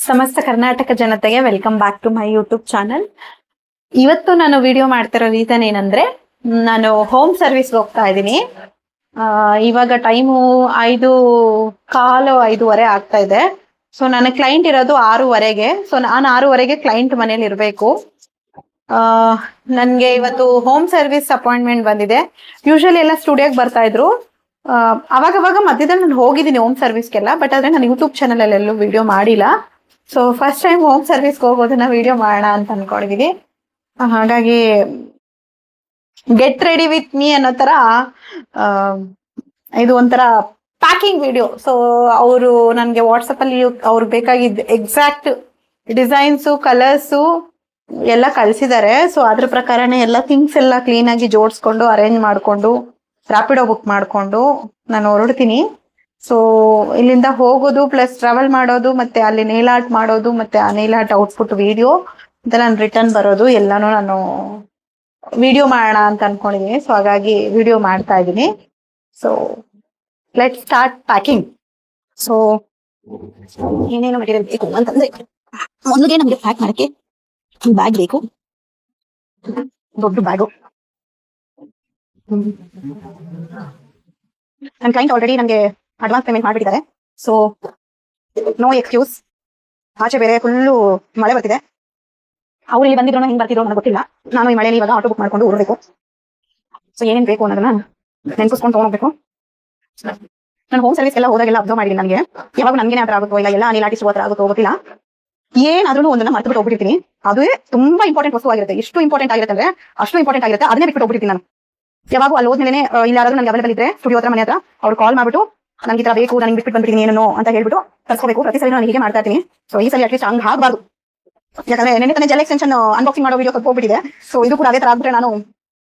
ಸಮಸ್ತ ಕರ್ನಾಟಕ ಜನತೆಗೆ welcome back to my YouTube channel. ಇವತ್ತು ನಾನು ವಿಡಿಯೋ ಮಾಡ್ತಿರೋ ರೀಸನ್ ಏನಂದ್ರೆ, ನಾನು ಹೋಮ್ ಸರ್ವಿಸ್ಗೆ ಹೋಗ್ತಾ ಇದ್ದೀನಿ. ಇವಾಗ ಟೈಮು 5:15 ಆಗ್ತಾ ಇದೆ. ಸೊ ನನ್ನ ಕ್ಲೈಂಟ್ ಇರೋದು 6:15. ಸೊ ನಾನು 6:15 ಕ್ಲೈಂಟ್ ಮನೇಲಿ ಇರಬೇಕು. ನನ್ಗೆ ಇವತ್ತು ಹೋಮ್ ಸರ್ವಿಸ್ ಅಪಾಯಿಂಟ್ಮೆಂಟ್ ಬಂದಿದೆ. ಯೂಶಲಿ ಎಲ್ಲ ಸ್ಟುಡಿಯೋಗೆ ಬರ್ತಾ ಇದ್ರು. ಅವಾಗ ಮಧ್ಯದಲ್ಲಿ ನಾನು ಹೋಗಿದ್ದೀನಿ ಹೋಮ್ ಸರ್ವಿಸ್ಗೆಲ್ಲ, ಬಟ್ ಆದ್ರೆ ನಾನು ಯೂಟ್ಯೂಬ್ ಚಾನಲ್ ಅಲ್ಲಿ ಎಲ್ಲೂ ವಿಡಿಯೋ ಮಾಡಿಲ್ಲ. ಸೊ ಫಸ್ಟ್ ಟೈಮ್ ಹೋಮ್ ಸರ್ವಿಸ್ಗೆ ಹೋಗೋದನ್ನ ವಿಡಿಯೋ ಮಾಡೋಣ ಅಂತ ಅನ್ಕೊಂಡಿದೀನಿ. ಹಾಗಾಗಿ ಗೆಟ್ ರೆಡಿ ವಿತ್ ಮೀ ಅನ್ನೋ ತರ ಇದು ಒಂಥರ ಪ್ಯಾಕಿಂಗ್ ವಿಡಿಯೋ. ಸೊ ಅವರು ನನಗೆ ವಾಟ್ಸಪ್ ಅಲ್ಲಿ ಅವ್ರಿಗೆ ಬೇಕಾಗಿದ್ದ ಎಕ್ಸಾಕ್ಟ್ ಡಿಸೈನ್ಸು ಕಲರ್ಸು ಎಲ್ಲ ಕಳ್ಸಿದ್ದಾರೆ. ಸೊ ಅದ್ರ ಪ್ರಕಾರನೇ ಎಲ್ಲ ಥಿಂಗ್ಸ್ ಎಲ್ಲ ಕ್ಲೀನ್ ಆಗಿ ಜೋಡಿಸ್ಕೊಂಡು ಅರೇಂಜ್ ಮಾಡ್ಕೊಂಡು ರ್ಯಾಪಿಡೋ ಬುಕ್ ಮಾಡ್ಕೊಂಡು ನಾನು ಹೊರಡ್ತೀನಿ. ಸೊ ಇಲ್ಲಿಂದ ಹೋಗೋದು ಪ್ಲಸ್ ಟ್ರಾವೆಲ್ ಮಾಡೋದು ಮತ್ತೆ ಅಲ್ಲಿ ನೇಲ್ ಆರ್ಟ್ ಮಾಡೋದು ಮತ್ತೆ ಆ ನೇಲ್ ಆರ್ಟ್ ಔಟ್ಪುಟ್ ವಿಡಿಯೋ ಮತ್ತೆ ನಾನು ರಿಟರ್ನ್ ಬರೋದು ಎಲ್ಲಾನು ನಾನು ವಿಡಿಯೋ ಮಾಡೋಣ ಅಂತ ಅನ್ಕೊಂಡಿದೀನಿ. ಸೊ ಹಾಗಾಗಿ ವಿಡಿಯೋ ಮಾಡ್ತಾ ಇದ್ದೀನಿ. So let start packing. So ಏನೇನು ಮೆಟೀರಿಯಲ್ ಬೇಕು ಅಂತಂದ್ರೆ, ಮೊದಲಿಗೆ ನಮಗೆ ಪ್ಯಾಕ್ ಮಾಡಕ್ಕೆ ಬ್ಯಾಗ್ ಬೇಕು, ದೊಡ್ಡ ಬ್ಯಾಗು. ನನ್ನ ಕ್ಲೈಂಟ್ ಆಲ್ರೆಡಿ ನನಗೆ ಅಡ್ವಾನ್ಸ್ ಪೇಮೆಂಟ್ ಮಾಡಿಬಿಟ್ಟಿದ್ದಾರೆ. So no excuse. ಆಚೆ ಬೇರೆ ಫುಲ್ಲು ಮಳೆ ಬರ್ತಿದೆ. ಅವ್ರು ಇಲ್ಲಿ ಬಂದಿದ್ರು ಹಿಂಗೆ ಬರ್ತಿದ್ರು ನನಗೆ ಗೊತ್ತಿಲ್ಲ. ನಾನು ಈ ಮಳೆಯಲ್ಲಿ ಇವಾಗ ಆಟೋ ಬುಕ್ ಮಾಡ್ಕೊಂಡು ಹೊರಡಬೇಕು. ಸೊ ಏನೇನು ಬೇಕು ಅನ್ನೋದನ್ನ ನೆನ್ಪಿಸ್ಕೊಂಡು ತೊಗೊಂಡೋಗ್ಬೇಕು. ನಾನು ಹೋಮ್ ಸರ್ವಿಸ್ ಎಲ್ಲ ಹೋದಾಗೆಲ್ಲ ಅಬ್ಸರ್ವ್ ಮಾಡಿದ್ದೀನಿ. ನನಗೆ ಯಾವಾಗ ನನಗೇನೆ ಆತರ ಆಗುತ್ತೋ ಇಲ್ಲ ಎಲ್ಲ ನೀಲಾಟಿಸುವ ಹತ್ರ ಆಗುತ್ತೋ ಗೊತ್ತಿಲ್ಲ, ಏನಾದ್ರೂ ಒಂದನ್ನ ಮರ್ತು ಬಿಟ್ಟು ಹೋಗ್ಬಿಟ್ಟಿರ್ತೀನಿ. ಅದೇ ತುಂಬಾ ಇಂಪಾರ್ಟೆಂಟ್ ವಸ್ತು ಆಗಿರುತ್ತೆ. ಎಷ್ಟು ಇಂಪಾರ್ಟೆಂಟ್ ಆಗಿರುತ್ತೆ ಅಂದ್ರೆ ಅಷ್ಟು ಇಂಪಾರ್ಟೆಂಟ್ ಆಗಿರುತ್ತೆ. ಅದನ್ನೇ ಬಿಟ್ಟು ಹೋಗ್ಬಿಟ್ಟಿರ್ತೀನಿ ನಾನು. ಯಾವಾಗ ಅಲ್ಲಿ ಹೋದ್ಮೇಲೆ ಇಲ್ಲ ಯಾರಾದ್ರೂ ನನಗೆ ಅವೈಲೇಬಲ್ ಇದ್ರೆ ಸ್ಟುಡಿಯೋ ಹತ್ರ ಮನೆ ಹತ್ರ ಅವ್ರು ಕಾಲ್ ಮಾಡ್ಬಿಟ್ಟು ನನಗೆ ಈ ತರ ಬೇಕು, ನನಗೆ ಬಿಟ್ಬಿಟ್ಟು ಬಂದ್ಬಿಟ್ಟಿನಿ ಏನೋ ಅಂತ ಹೇಳ್ಬಿಟ್ಟು ತರ್ಸ್ಕೋಬೇಕು. ಪ್ರತಿ ಸಲ ನಾನು ಹೀಗೆ ಮಾಡ್ತಾ ಇರ್ತೀನಿ. ಸೊ ಈ ಸಲ ಅಟ್ಲೀಸ್ಟ್ ಹಂಗೆ ಆಗಬಾರ್ದು. ಯಾಕಂದ್ರೆ ನೆನ್ನೆ ತಾನೇ ಜೆಲ್ ಎಕ್ಸ್ಟೆನ್ಷನ್ ಅನ್ಬಾಕ್ಸಿಂಗ್ ಮಾಡೋ ವಿಡಿಯೋ ಸ್ವಲ್ಪ ಹೋಗ್ಬಿಟ್ಟಿದೆ. ಸೊ ಇದು ಕೂಡ ಅದೇ ತರ ಆಗ್ಬಿಟ್ರೆ ನಾನು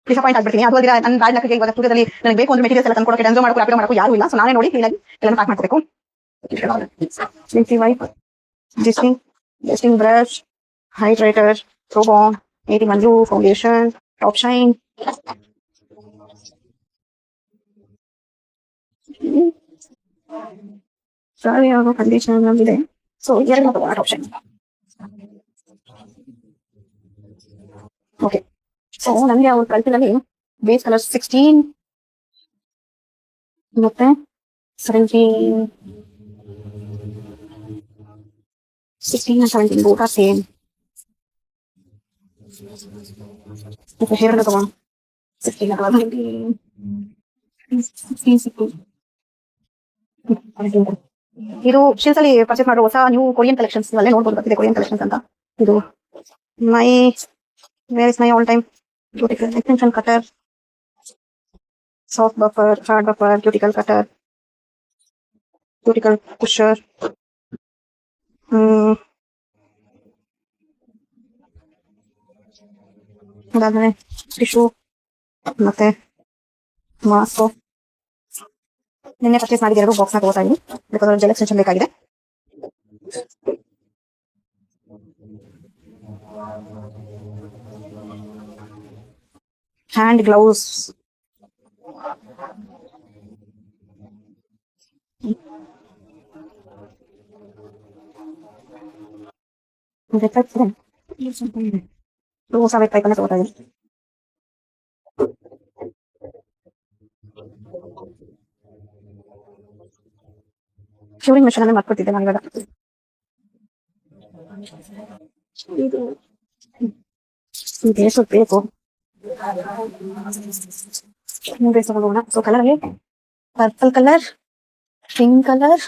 ಡಿಸಪಾಯಿಂಟ್ ಆಗ್ಬಿಡ್ತೀನಿ. ಅದು ಅಲ್ಲದೆ ನನ್ನ ಬ್ಯಾಡ್ ಲಕ್ಗೆ ಇವಾಗ ಸ್ಟುಡಿಯೋದಲ್ಲಿ ನನಗೆ ಬೇಕು ಅಂದ್ರೆ ಮೆಟೀರಿಯಲ್ಸ್ ಎಲ್ಲ ತಂದ್ಕೊಡಕ್ಕೆ ಡೆನ್ಸೋ ಮಾಡಕ್ಕೆ ರ್ಯಾಪಿಡೋ ಮಾಡಕ್ಕೆ ಯಾರು ಇಲ್ಲ. ಸೊ ನಾನೇ ನೋಡಿ ಕ್ಲೀನಾಗಿ ಎಲ್ಲ ಪ್ಯಾಕ್ ಮಾಡ್ಕೋಬೇಕು. Dusting brush, hydrator, Pro-Bond, 81 Blue, foundation, Top Shine. Sorry, I have a conditioner ಇದೆ. So ಎರಡು ತಗೋಣ Top Shine. ಓಕೆ. ಸೊ ನನಗೆ ಅವ್ರ ಕಲ್ತಿನಲ್ಲಿ ಬೇಸ್ ಕಲರ್ 16 ಮತ್ತೆ 17, 16 and 17 both are same. Okay, here another one. 16 and 16. ಇದು ಶಿಲ್ಸ್ ಅಲ್ಲಿ ಪರ್ಚೇಸ್ ಮಾಡೋ ಹೊಸ ನ್ಯೂ ಕೊರಿಯನ್ ಕಲೆಕ್ಷನ್ಸ್ ಅಲ್ಲೇ ನೋಡ್ಬೋದು. ಬರ್ತಿದೆ ಕೊರಿಯನ್ ಕಲೆಕ್ಷನ್ಸ್ ಅಂತ. ಇದು where is my all time cuticle extension cutter, soft buffer, hard buffer, cuticle cutter, cuticle pusher, ಅದಾದ್ಮೇಲೆ ಟಿಶ್ಯೂ ಮತ್ತೆ ಮಾಸ್ಕ್. ನಿನ್ನೆ ಪರ್ಚೇಸ್ ಮಾಡಿದ 2 ಬಾಕ್ಸ್ ನ ತಗೋತಾ ಇದ್ದೀನಿ. ಬೇಕಾದ್ರೆ ಜೆಲ್ ಎಕ್ಸ್ಟೆನ್ಷನ್ ಬೇಕಾಗಿದೆ. ಹ್ಯಾಂಡ್ ಗ್ಲೌಸ್, ವೆಟ್ ಪೈಪ್ ಅನ್ನ ತಗೋತಾ ಇದ್ದೀನಿ. ಶೂರಿಂಗ್ ಮೆಷಿನ್ ಅನ್ನು ಮರ್ಕೊತಿದ್ದೆ ನಾನು ಇವಾಗ. ಬೇಸು ಬೇಕು ಬೇಸ್ ತಗೋಣ. So colour purple colour, pink colour,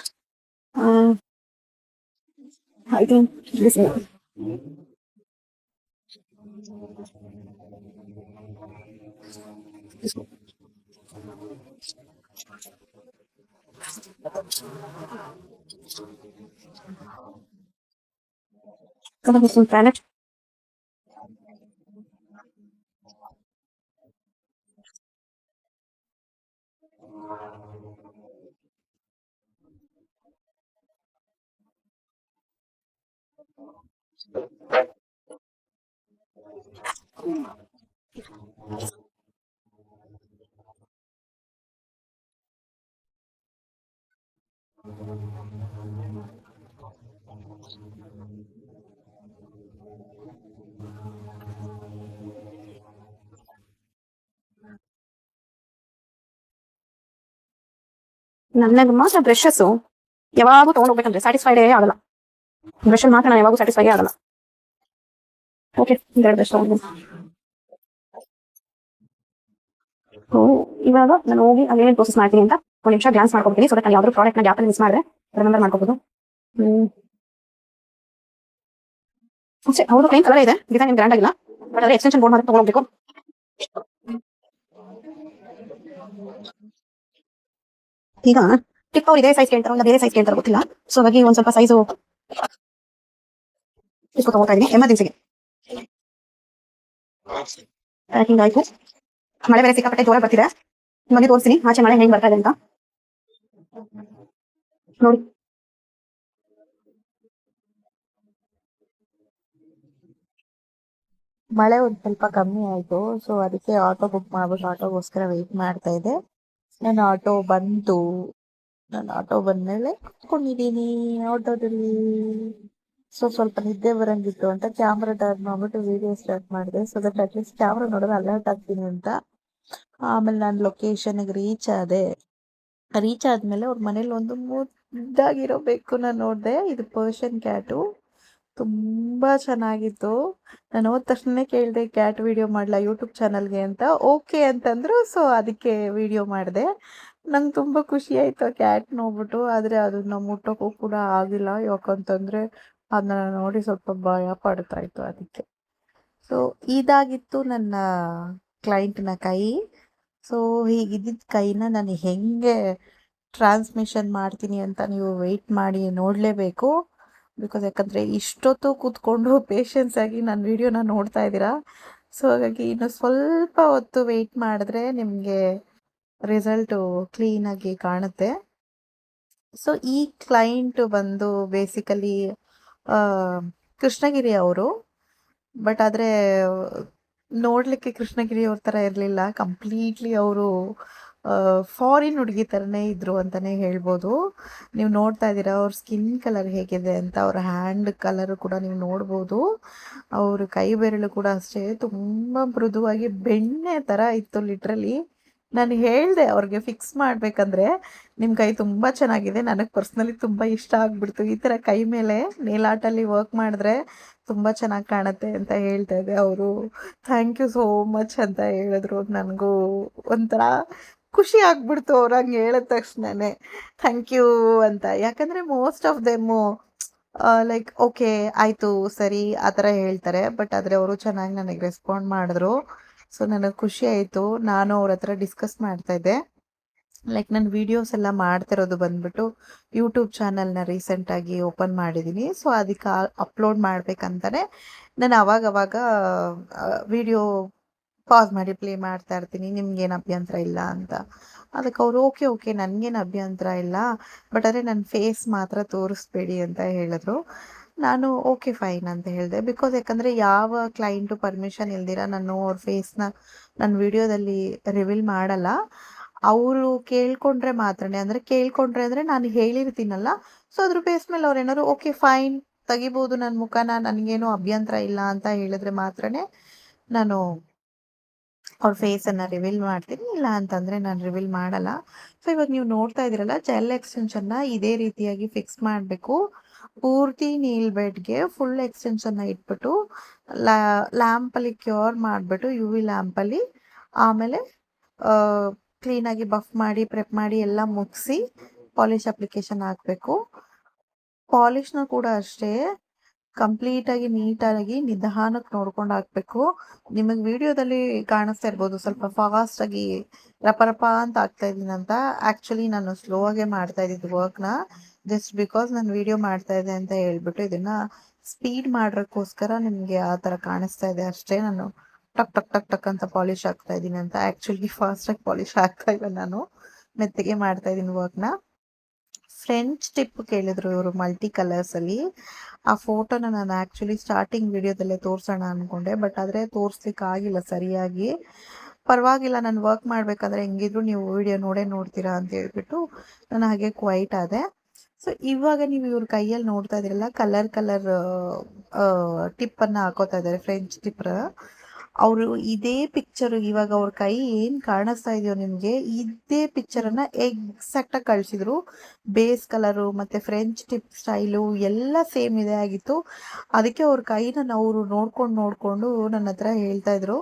I think this color is in planet. ನನಗೆ ಮಾತ್ರ ಬ್ರಷಸ್ ಯಾವಾಗೂ ತಗೊಂಡೋಗ್ಬೇಕಂದ್ರೆ ಸ್ಯಾಟಿಸ್ಫೈಡೇ ಆಗಲ್ಲ. ಬ್ರಷ್ ಮಾತ್ರ ನಾನು ಯಾವಾಗೂ ಸ್ಯಾಟಿಸ್ಫೈ ಆಗಲ್ಲ. ಓಕೆ, 2 ಬ್ರಷ್ ತಗೊಂಡು ಇವಾಗ ನಾನು ಹೋಗಿ ಅದೇನು ಪ್ರೋಸೆಸ್ ಮಾಡ್ತೀನಿ ಅಂತ ಒಂದು ನಿಮಿಷ ಗ್ಲಾನ್ಸ್ ಮಾಡ್ಕೊತೀನಿ. ಸೊ ದಟ್ ನಾನು ಯಾವ್ದಾದ್ರು ಪ್ರಾಡಕ್ಟ್ನ ಗ್ಯಾಪಲ್ಲಿ ಮಿಸ್ ಮಾಡಿದ್ರೆ ರಿಮೆಂಬರ್ ಮಾಡ್ಕೋಬಹುದು. ಅಷ್ಟೇ, ಹೌದು ಪ್ಲೇನ್ ಕಲರ್ ಇದೆ, ಡಿಸೈನ್ ಗ್ರ್ಯಾಂಡ್ ಆಗಿಲ್ಲ, ಬಟ್ ಅದೇ ಎಕ್ಸ್ಟೆನ್ಷನ್ ಬೋರ್ಡ್ ಮಾತ್ರ ತಗೊಂಡೋಗ್ಬೇಕು. ಈಗ ಟಿಪ್ ಅವ್ರು ಇದೇ ಸೈಜ್ ಕೇಳ್ತಾರೋ ಇಲ್ಲ ಬೇರೆ ಸೈಜ್ ಕೇಳ್ತಾರೋ ಗೊತ್ತಿಲ್ಲ. ಸೊ ಹಾಗಾಗಿ ಒಂದ್ ಸ್ವಲ್ಪ ಸೈಜು ಇಸ್ಕೊ ತಗೋತಾ ಇದೀನಿ ಎಮರ್ಜೆನ್ಸಿಗೆ. ಪ್ಯಾಕಿಂಗ್ ಆಯ್ತು. ಮಳೆ ಬೇರೆ ಸಿಕ್ಕಾಪಟ್ಟೆ ಜೋರ ಬರ್ತಿದೆ. ನಿಮಗೆ ತೋರಿಸ್ತೀನಿ ಆಚೆ ಮಳೆ ಹೆಂಗ್ ಬರ್ತಾ ಇದೆ ಅಂತ ನೋಡಿ. ಮಳೆ ಒಂದು ಸ್ವಲ್ಪ ಕಮ್ಮಿ ಆಯ್ತು. ಸೊ ಅದಕ್ಕೆ ಆಟೋ ಬುಕ್ ಮಾಡ್ಬಿಟ್ಟು ಆಟೋಗೋಸ್ಕರ ವೆಯ್ಟ್ ಮಾಡ್ತಾ ಇದ್ದೆ. ನನ್ನ ಆಟೋ ಬಂತು. ನಾನು ಆಟೋ ಬಂದ್ಮೇಲೆ ಕುತ್ಕೊಂಡಿದ್ದೀನಿ ಆಟೋದಲ್ಲಿ. ಸೊ ಸ್ವಲ್ಪ ನಿದ್ದೆ ಬರಂಗಿತ್ತು ಅಂತ ಕ್ಯಾಮ್ರಾ ಟರ್ನ್ ಮಾಡ್ಬಿಟ್ಟು ವಿಡಿಯೋ ಸ್ಟಾರ್ಟ್ ಮಾಡಿದೆ. ಸೊ ದಟ್ ಅಟ್ಲೀಸ್ಟ್ ಕ್ಯಾಮ್ರಾ ನೋಡಿದ್ರೆ ಅಲರ್ಟ್ ಆಗ್ತೀನಿ ಅಂತ. ಆಮೇಲೆ ನಾನು ಲೊಕೇಶನ್ಗೆ ರೀಚ್ ಆದ್ಮೇಲೆ ಅವ್ರ ಮನೇಲಿ ಒಂದು ಮುದ್ದಾಗಿರೋ ಬೆಕ್ಕನ್ನ ನೋಡಿದೆ. ಇದು ಪರ್ಷಿಯನ್ ಕ್ಯಾಟು, ತುಂಬಾ ಚೆನ್ನಾಗಿತ್ತು. ನಾನು ಹೋದ ತಕ್ಷಣ ಕೇಳಿದೆ ಕ್ಯಾಟ್ ವಿಡಿಯೋ ಮಾಡ್ಲಾ ಯೂಟ್ಯೂಬ್ ಚಾನಲ್ಗೆ ಅಂತ. ಓಕೆ ಅಂತಂದ್ರು. ಸೊ ಅದಕ್ಕೆ ವಿಡಿಯೋ ಮಾಡಿದೆ. ನಂಗೆ ತುಂಬ ಖುಷಿ ಆಯಿತು ಆ ಕ್ಯಾಟ್ ನೋಡ್ಬಿಟ್ಟು. ಆದರೆ ಅದನ್ನ ಮುಟ್ಟೋಕ್ಕೂ ಕೂಡ ಆಗಿಲ್ಲ, ಯಾಕಂತಂದರೆ ಅದನ್ನ ನೋಡಿ ಸ್ವಲ್ಪ ಭಯ ಪಡ್ತಾ ಇತ್ತು ಅದಕ್ಕೆ. ಸೊ ಇದಾಗಿತ್ತು ನನ್ನ ಕ್ಲೈಂಟ್ನ ಕೈ. ಸೊ ಹೀಗಿದ್ದಿದ್ದ ಕೈನ ನಾನು ಹೆಂಗೆ ಟ್ರಾನ್ಸ್ಮಿಷನ್ ಮಾಡ್ತೀನಿ ಅಂತ ನೀವು ವೆಯ್ಟ್ ಮಾಡಿ ನೋಡಲೇಬೇಕು. ಬಿಕಾಸ್ ಯಾಕಂದರೆ ಇಷ್ಟೊತ್ತು ಕೂತ್ಕೊಂಡು ಪೇಷನ್ಸ್ ಆಗಿ ನನ್ನ ವಿಡಿಯೋನ ನೋಡ್ತಾ ಇದ್ದೀರಾ. ಸೊ ಹಾಗಾಗಿ ಇನ್ನು ಸ್ವಲ್ಪ ಹೊತ್ತು ವೆಯ್ಟ್ ಮಾಡಿದ್ರೆ ನಿಮಗೆ ರಿಸಲ್ಟು ಕ್ಲೀನಾಗಿ ಕಾಣುತ್ತೆ. ಸೊ ಈ ಕ್ಲೈಂಟ್ ಬಂದು ಬೇಸಿಕಲಿ ಕೃಷ್ಣಗಿರಿ ಅವರು. ಬಟ್ ಆದರೆ ನೋಡಲಿಕ್ಕೆ ಕೃಷ್ಣಗಿರಿ ಅವ್ರ ಥರ ಇರಲಿಲ್ಲ. ಕಂಪ್ಲೀಟ್ಲಿ ಅವರು ಫಾರಿನ್ ಹುಡುಗಿ ಥರನೇ ಇದ್ರು ಅಂತಲೇ ಹೇಳ್ಬೋದು. ನೀವು ನೋಡ್ತಾ ಇದ್ದೀರಾ ಅವ್ರ ಸ್ಕಿನ್ ಕಲರ್ ಹೇಗಿದೆ ಅಂತ. ಅವ್ರ ಹ್ಯಾಂಡ್ ಕಲರು ಕೂಡ ನೀವು ನೋಡ್ಬೋದು. ಅವ್ರ ಕೈ ಬೆರಳು ಕೂಡ ಅಷ್ಟೇ ತುಂಬ ಮೃದುವಾಗಿ ಬೆಣ್ಣೆ ಥರ ಇತ್ತು ಲಿಟ್ರಲಿ. ನಾನು ಹೇಳಿದೆ ಅವ್ರಿಗೆ ಫಿಕ್ಸ್ ಮಾಡಬೇಕಂದ್ರೆ ನಿಮ್ಮ ಕೈ ತುಂಬ ಚೆನ್ನಾಗಿದೆ, ನನಗೆ ಪರ್ಸ್ನಲಿ ತುಂಬ ಇಷ್ಟ ಆಗಿಬಿಡ್ತು. ಈ ಥರ ಕೈ ಮೇಲೆ ನೇಲ್ ಆರ್ಟಲ್ಲಿ ವರ್ಕ್ ಮಾಡಿದ್ರೆ ತುಂಬ ಚೆನ್ನಾಗಿ ಕಾಣುತ್ತೆ ಅಂತ ಹೇಳ್ತಾ ಇದ್ದೆ. ಅವರು ಥ್ಯಾಂಕ್ ಯು ಸೋ ಮಚ್ ಅಂತ ಹೇಳಿದ್ರು. ನನಗೂ ಒಂಥರ ಖುಷಿ ಆಗ್ಬಿಡ್ತು ಅವ್ರು ಹಂಗೆ ಹೇಳಿದ ತಕ್ಷಣನೇ ಥ್ಯಾಂಕ್ ಯು ಅಂತ. ಯಾಕಂದರೆ most of them like okay ಆಯಿತು ಸರಿ ಆ ಥರ ಹೇಳ್ತಾರೆ. ಬಟ್ ಆದರೆ ಅವರು ಚೆನ್ನಾಗಿ ನನಗೆ ರೆಸ್ಪಾಂಡ್ ಮಾಡಿದ್ರು. ಸೊ ನನಗೆ ಖುಷಿ ಆಯಿತು. ನಾನು ಅವ್ರ ಹತ್ರ ಡಿಸ್ಕಸ್ ಮಾಡ್ತಾಯಿದ್ದೆ. ಲೈಕ್ ನಾನು ವೀಡಿಯೋಸ್ ಎಲ್ಲ ಮಾಡ್ತಿರೋದು ಬಂದ್ಬಿಟ್ಟು ಯೂಟ್ಯೂಬ್ ಚಾನಲ್ನ ರೀಸೆಂಟಾಗಿ ಓಪನ್ ಮಾಡಿದ್ದೀನಿ. ಸೊ ಅದಕ್ಕೆ ಅಪ್ಲೋಡ್ ಮಾಡಬೇಕಂತಾನೆ ನಾನು ಅವಾಗವಾಗ ವಿಡಿಯೋ ಪಾಸ್ ಮಾಡಿ ಪ್ಲೇ ಮಾಡ್ತಾ ಇರ್ತೀನಿ, ನಿಮ್ಗೇನು ಅಭ್ಯಂತರ ಇಲ್ಲ ಅಂತ. ಅದಕ್ಕೆ ಅವರು ಓಕೆ ನನಗೇನು ಅಭ್ಯಂತರ ಇಲ್ಲ, ಬಟ್ ಆದರೆ ನನ್ನ ಫೇಸ್ ಮಾತ್ರ ತೋರಿಸ್ಬೇಡಿ ಅಂತ ಹೇಳಿದ್ರು. ನಾನು ಓಕೆ ಫೈನ್ ಅಂತ ಹೇಳಿದೆ. ಬಿಕಾಸ್ ಯಾಕಂದರೆ ಯಾವ ಕ್ಲೈಂಟು ಪರ್ಮಿಷನ್ ಇಲ್ದಿರ ನಾನು ಅವ್ರ ಫೇಸ್ನ ನನ್ನ ವಿಡಿಯೋದಲ್ಲಿ ರಿವೀಲ್ ಮಾಡಲ್ಲ. ಅವರು ಕೇಳ್ಕೊಂಡ್ರೆ ಮಾತ್ರನೇ, ಅಂದರೆ ಕೇಳ್ಕೊಂಡ್ರೆ ಅಂದರೆ ನಾನು ಹೇಳಿರ್ತೀನಲ್ಲ, ಸೊ ಅದ್ರ ಬೇಸ್ ಮೇಲೆ ಅವ್ರು ಏನಾದ್ರು ಓಕೆ ಫೈನ್ ತೆಗಿಬೋದು ನನ್ನ ಮುಖನ, ನನಗೇನು ಅಭ್ಯಂತರ ಇಲ್ಲ ಅಂತ ಹೇಳಿದ್ರೆ ಮಾತ್ರನೇ ನಾನು ಅವ್ರ ಫೇಸನ್ನು ರಿವೀಲ್ ಮಾಡ್ತೀನಿ. ಇಲ್ಲ ಅಂತಂದರೆ ನಾನು ರಿವೀಲ್ ಮಾಡಲ್ಲ. ಸೊ ಇವಾಗ ನೀವು ನೋಡ್ತಾ ಇದ್ದೀರಲ್ಲ, ಜೆಲ್ ಎಕ್ಸ್ಟೆನ್ಷನ್ನ ಇದೇ ರೀತಿಯಾಗಿ ಫಿಕ್ಸ್ ಮಾಡಬೇಕು. ಪೂರ್ತಿ ನೀಲ್ ಬೆಡ್ಗೆ ಫುಲ್ ಎಕ್ಸ್ಟೆನ್ಷನ್ನ ಇಟ್ಬಿಟ್ಟು ಲ್ಯಾಂಪಲ್ಲಿ ಕ್ಯೂರ್ ಮಾಡಿಬಿಟ್ಟು ಯು ವಿ ಲ್ಯಾಂಪಲ್ಲಿ ಆಮೇಲೆ ಕ್ಲೀನಾಗಿ ಬಫ್ ಮಾಡಿ ಪ್ರೆಪ್ ಮಾಡಿ ಎಲ್ಲ ಮುಗಿಸಿ ಪಾಲಿಶ್ ಅಪ್ಲಿಕೇಶನ್ ಹಾಕಬೇಕು. ಪಾಲಿಶ್ನ ಕೂಡ ಅಷ್ಟೇ ಕಂಪ್ಲೀಟಾಗಿ ನೀಟಾಗಿ ನಿಧಾನಕ್ಕೆ ನೋಡ್ಕೊಂಡು ಹಾಕಬೇಕು. ನಿಮಗೆ ವಿಡಿಯೋದಲ್ಲಿ ಕಾಣಿಸ್ತಾ ಇರ್ಬೋದು ಸ್ವಲ್ಪ ಫಾಸ್ಟಾಗಿ ರಪ ಅಂತ ಆಗ್ತಾ ಇದ್ದೀನಿ ಅಂತ. ಆ್ಯಕ್ಚುಲಿ ನಾನು ಸ್ಲೋ ಆಗೇ ಮಾಡ್ತಾ ಇದ್ದಿದ್ದು ವರ್ಕ್ನ. ಜಸ್ಟ್ ಬಿಕಾಸ್ ನಾನು ವಿಡಿಯೋ ಮಾಡ್ತಾ ಇದ್ದೆ ಅಂತ ಹೇಳ್ಬಿಟ್ಟು ಇದನ್ನು ಸ್ಪೀಡ್ ಮಾಡೋಕ್ಕೋಸ್ಕರ ನಿಮಗೆ ಆ ಥರ ಕಾಣಿಸ್ತಾ ಇದೆ ಅಷ್ಟೇ. ನಾನು ಟಕ್ ಟಕ್ ಟಕ್ ಟಕ್ ಅಂತ ಪಾಲಿಶ್ ಆಗ್ತಾ ಇದ್ದೀನಿ ಅಂತ. ಆ್ಯಕ್ಚುಲಿ ಫಾಸ್ಟಾಗಿ ಪಾಲಿಶ್ ಆಗ್ತಾ ಇಲ್ಲ, ನಾನು ಮೆತ್ತಗೆ ಮಾಡ್ತಾ ಇದ್ದೀನಿ ವರ್ಕ್ನ. ಫ್ರೆಂಚ್ ಟಿಪ್ ಕೇಳಿದ್ರು ಇವರು ಮಲ್ಟಿ ಕಲರ್ಸಲ್ಲಿ. ಆ ಫೋಟೋನ ನಾನು ಆ್ಯಕ್ಚುಲಿ ಸ್ಟಾರ್ಟಿಂಗ್ ವಿಡಿಯೋದಲ್ಲೇ ತೋರಿಸೋಣ ಅಂದ್ಕೊಂಡೆ, ಬಟ್ ಆದರೆ ತೋರಿಸ್ಲಿಕ್ಕೆ ಆಗಿಲ್ಲ ಸರಿಯಾಗಿ. ಪರವಾಗಿಲ್ಲ, ನಾನು ವರ್ಕ್ ಮಾಡಬೇಕಾದ್ರೆ ಹೆಂಗಿದ್ರು ನೀವು ವಿಡಿಯೋ ನೋಡ್ತೀರಾ ಅಂತ ಹೇಳ್ಬಿಟ್ಟು ನಾನು ಹಾಗೆ ಕ್ವೈಟ್ ಆದೆ. ಸೊ ಇವಾಗ ನೀವು ಇವ್ರ ಕೈಯಲ್ಲಿ ನೋಡ್ತಾ ಇದ್ದೀರಲ್ಲ, ಕಲರ್ ಟಿಪ್ಪನ್ನು ಹಾಕೋತಾ ಇದ್ದಾರೆ, ಫ್ರೆಂಚ್ ಟಿಪ್ರ. ಅವರು ಇದೇ ಪಿಕ್ಚರ್ ಇವಾಗ ಅವ್ರ ಕೈ ಏನ್ ಕಾಣಿಸ್ತಾ ಇದೆಯೋ ನಿಮ್ಗೆ, ಇದೇ ಪಿಕ್ಚರ್ ಅನ್ನ ಎಕ್ಸಾಕ್ಟ್ ಆಗಿ ಕಳ್ಸಿದ್ರು. ಬೇಸ್ ಕಲರು ಮತ್ತೆ ಫ್ರೆಂಚ್ ಟಿಪ್ ಸ್ಟೈಲು ಎಲ್ಲ ಸೇಮ್ ಇದೆ ಆಗಿತ್ತು. ಅದಕ್ಕೆ ಅವ್ರ ಕೈನ ಅವರು ನೋಡ್ಕೊಂಡು ನನ್ನ ಹತ್ರ ಹೇಳ್ತಾ ಇದ್ರು,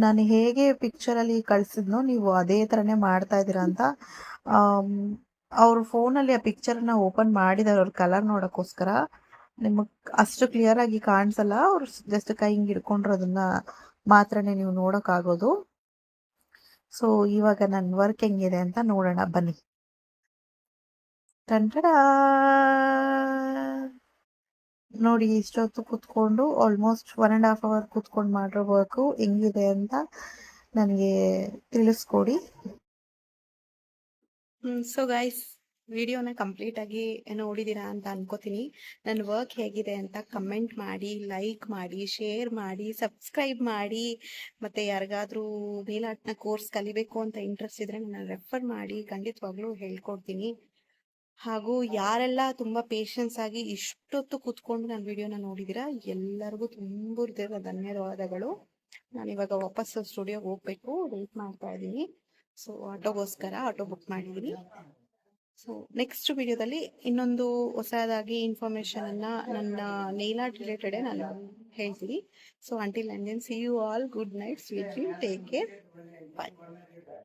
ನಾನು ಹೇಗೆ ಪಿಕ್ಚರ್ ಅಲ್ಲಿ ಕಳ್ಸಿದ್ನೋ ನೀವು ಅದೇ ತರನೇ ಮಾಡ್ತಾ ಇದೀರಾ ಅಂತ. ಅವ್ರ ಫೋನಲ್ಲಿ ಆ ಪಿಕ್ಚರ್ನ ಓಪನ್ ಮಾಡಿದಾರೆ ಅವ್ರ ಕಲರ್ ನೋಡೋಕ್ಕೋಸ್ಕರ. ನಿಮಗೆ ಅಷ್ಟು ಕ್ಲಿಯರ್ ಆಗಿ ಕಾಣಿಸಲ್ಲ, ಅವ್ರು ಜಸ್ಟ್ ಕೈ ಹಿಂಗೆ ಹಿಡ್ಕೊಂಡಿರೋದನ್ನ ಮಾತ್ರನೇ ನೀವು ನೋಡೋಕ್ಕಾಗೋದು. ಸೊ ಇವಾಗ ನನ್ನ ವರ್ಕ್ ಹೆಂಗಿದೆ ಅಂತ ನೋಡೋಣ ಬನ್ನಿ. ಟಂಟಡ ನೋಡಿ, ಇಷ್ಟೊತ್ತು ಕೂತ್ಕೊಂಡು ಆಲ್ಮೋಸ್ಟ್ 1.5 hour ಕೂತ್ಕೊಂಡು ಮಾಡಿರೋ ವರ್ಕು ಹೆಂಗಿದೆ ಅಂತ ನನಗೆ ತಿಳಿಸ್ಕೊಡಿ. ಸೊ ಗೈಸ್, ವಿಡಿಯೋನ ಕಂಪ್ಲೀಟ್ ಆಗಿ ನೋಡಿದೀರಾ ಅಂತ ಅನ್ಕೋತೀನಿ. ನನ್ನ ವರ್ಕ್ ಹೇಗಿದೆ ಅಂತ ಕಮೆಂಟ್ ಮಾಡಿ, ಲೈಕ್ ಮಾಡಿ, ಶೇರ್ ಮಾಡಿ, ಸಬ್ಸ್ಕ್ರೈಬ್ ಮಾಡಿ. ಮತ್ತೆ ಯಾರಿಗಾದ್ರೂ ನೇಲ್ ಆರ್ಟ್ನ ಕೋರ್ಸ್ ಕಲಿಬೇಕು ಅಂತ ಇಂಟ್ರೆಸ್ಟ್ ಇದ್ರೆ ನನ್ನ ರೆಫರ್ ಮಾಡಿ, ಖಂಡಿತವಾಗ್ಲೂ ಹೇಳ್ಕೊಡ್ತೀನಿ. ಹಾಗೂ ಯಾರೆಲ್ಲ ತುಂಬಾ ಪೇಷನ್ಸ್ ಆಗಿ ಇಷ್ಟೊತ್ತು ಕೂತ್ಕೊಂಡು ನನ್ನ ವಿಡಿಯೋನ ನೋಡಿದೀರಾ ಎಲ್ಲರಿಗೂ ತುಂಬ ಧನ್ಯವಾದಗಳು. ನಾನು ಇವಾಗ ವಾಪಸ್ ಸ್ಟುಡಿಯೋಗೆ ಹೋಗ್ಬೇಕು, ವೇಟ್ ಮಾಡ್ತಾ ಇದ್ದೀನಿ. ಸೊ ಆಟೋಗೋಸ್ಕರ ಆಟೋ ಬುಕ್ ಮಾಡಿದ್ದೀನಿ. ಸೊ ನೆಕ್ಸ್ಟ್ ವಿಡಿಯೋದಲ್ಲಿ ಇನ್ನೊಂದು ಹೊಸದಾಗಿ ಇನ್ಫಾರ್ಮೇಶನ್ ಅನ್ನ ನನ್ನ ನೇಲ್ ಆರ್ಟ್ ರಿಲೇಟೆಡ್ ನಾನು ಹೇಳ್ತೀನಿ. So until and then see you all, good night, sweet dream, take care, bye.